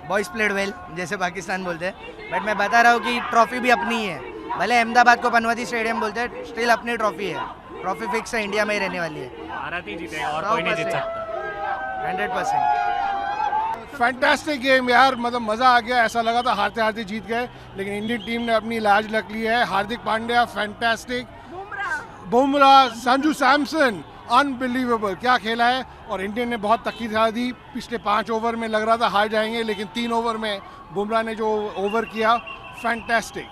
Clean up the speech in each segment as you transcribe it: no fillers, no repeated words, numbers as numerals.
Boys played well जैसे पाकिस्तान बोलते हैं, बट मैं बता रहा हूँ कि ट्रॉफी भी अपनी ही है। भले अहमदाबाद को पनवती स्टेडियम बोलते हैं, स्टिल अपनी ट्रॉफी है। ट्रॉफी फिक्स है, इंडिया में ही रहने वाली है। भारत ही जीतेगा और कोई नहीं जीत सकता। 100%। फैंटास्टिक गेम यार, मतलब मज़ा आ गया। ऐसा लगा था हारते हारते जीत गए, लेकिन इंडियन टीम ने अपनी लाज रख ली है। हार्दिक पांड्या फैंटास्टिक, बुमराह, संजू सैमसन अनबिलीवेबल, क्या खेला है। और इंडियन ने बहुत तकी दिखा दी। पिछले 5 ओवर में लग रहा था हार जाएंगे, लेकिन 3 ओवर में बुमराह ने जो ओवर किया, फैंटास्टिक।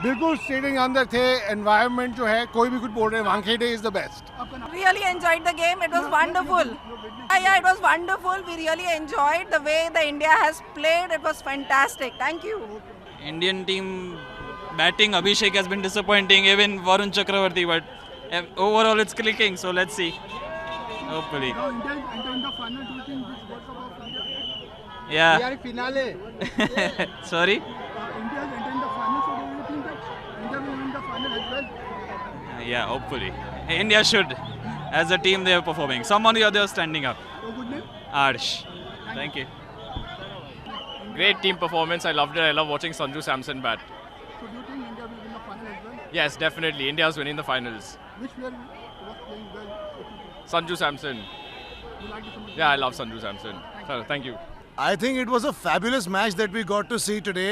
बिल्कुल स्टेडियम के अंदर थे। एनवायरनमेंट जो है, कोई भी कुछ बोल रहे हैं, Wankhede is the best. Really enjoyed the game. It was wonderful. Yeah, it was wonderful. We really enjoyed the way the India has played. It was fantastic. Thank you. Indian team batting, Abhishek has been disappointing, even Varun Chakravarti, but overall it's clicking, so let's see. Hopefully. Now India is entering the final. Do you think this World Cup of India? Yeah. We are finale. Sorry? India is entering the final, so do you think that India will win the final as well? Yeah, hopefully. India should. As a team, they are performing. Someone or the other standing up. Your good name? Arsh. Thank you. Great team performance. I loved it. I love watching Sanju Samson bat. So do you think India will win the final as well? Yes, definitely. India's winning the finals. Which player was playing well? Sanju Samson. You like it so much? Yeah, I love Sanju Samson. So, thank you. I think it was a fabulous match that we got to see today.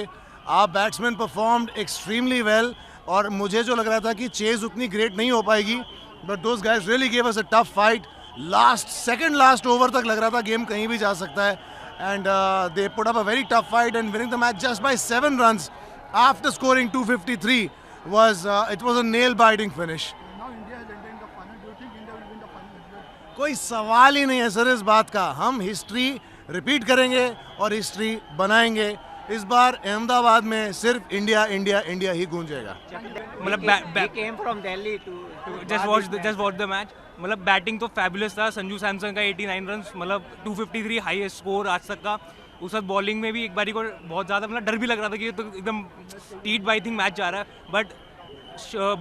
Our batsmen performed extremely well. और मुझे जो लग रहा था कि chase उतनी great नहीं हो पाएगी, but those guys really give us a tough fight. Second last over तक लग रहा था गेम कहीं भी जा सकता है, and they put up a very tough fight and winning the match just by 7 runs after scoring 253 was it was a nail biting finish. Now India is entering the final. Do you think India will win the final as well? कोई सवाल ही नहीं है sir इस बात का। हम history repeat करेंगे और हिस्ट्री बनाएंगे। इस बार अहमदाबाद में सिर्फ इंडिया इंडिया इंडिया ही गूंजेगा। मतलब came from Delhi to just watch the match। मतलब बैटिंग तो फैबुलस था। संजू सैमसन का 89 रन्स, मतलब 253 हाईएस्ट स्कोर आज तक का। उस वक्त बॉलिंग में भी एक बारी को बहुत ज़्यादा मतलब डर भी लग रहा था कि ये तो एकदम टीट बाई थिंग मैच जा रहा है, बट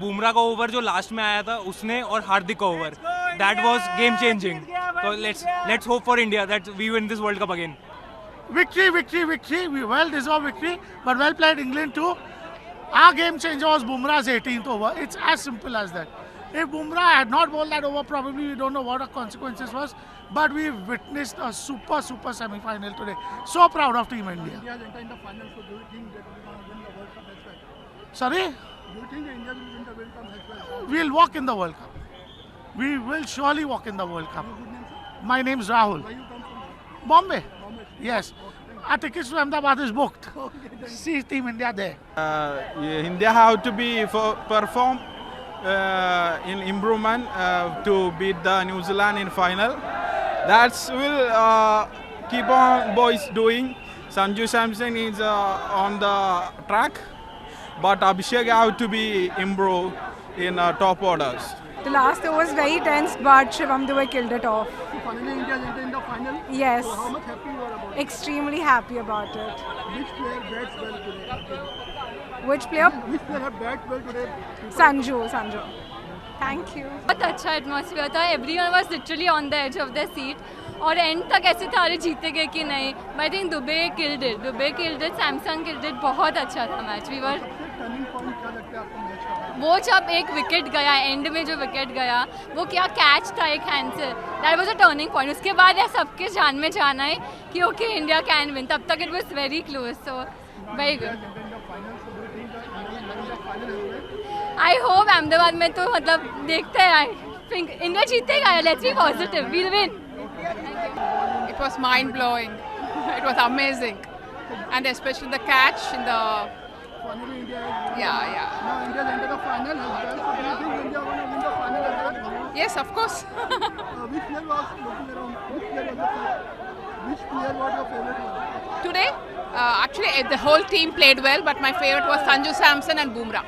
बुमराह का ओवर जो लास्ट में आया था उसने, और हार्दिक का over, that was game changing. तो let's hope for India that we win this world cup again. Victory, victory, victory. We well deserved victory, but well played England too. Our game changer was Bumrah's 18th over. It's as simple as that. If Bumrah had not bowled that over, probably we don't know what the consequences was. But we witnessed a super semi-final today. So proud of Team India. India is entering the final, so do you think that we will win the World Cup as well? Sorry? Do you think that India will win the World Cup as well? We'll walk in the World Cup. We will surely walk in the World Cup. Your good name, sir? My name's Rahul. Where you come from? Bombay. Yes. Our tickets to Ahmedabad is booked. See Team India there. India have to be perform in improvement to beat the New Zealand in final. That's will keep on boys doing. Sanju Samson is on the track, but Abhishek have to be improved in top orders. The last over was very tense, but Shivam Dubey killed it off. So finally India is entering the final. Yes. So how much happy you are about it? Extremely happy about it. Which player bats well today? Which player? Which player have bat well today? Sanju. Thank you. बहुत अच्छा atmosphere था। Everyone was literally on the edge of the seat, और end तक ऐसे था अरे जीतेंगे कि नहीं। I think Dube killed it, Samson killed it. बहुत अच्छा था match. We were turning point क्या लगता है आपको मैच का? वो जब एक विकेट गया, एंड में जो विकेट गया, वो क्या कैच था एक हैंड से, that was a turning point. उसके बाद यार सबके जान में जाना है कि ओके इंडिया कैन विन। तब तक it was very close, so very good. I hope Ahmedabad में तो मतलब देखते हैं, आई थिंक इंडिया जीतेगा। Let's be positive, we'll win. It was mind blowing. It was amazing, and especially the catch in the. Finally India is Yeah. now India is entered the final as well. So do you think India going to win the final as well? Yes, of course. Which player was looking around? Which player was your favorite one? Today, actually, the whole team played well, but my favorite was Sanju Samson and Bumrah.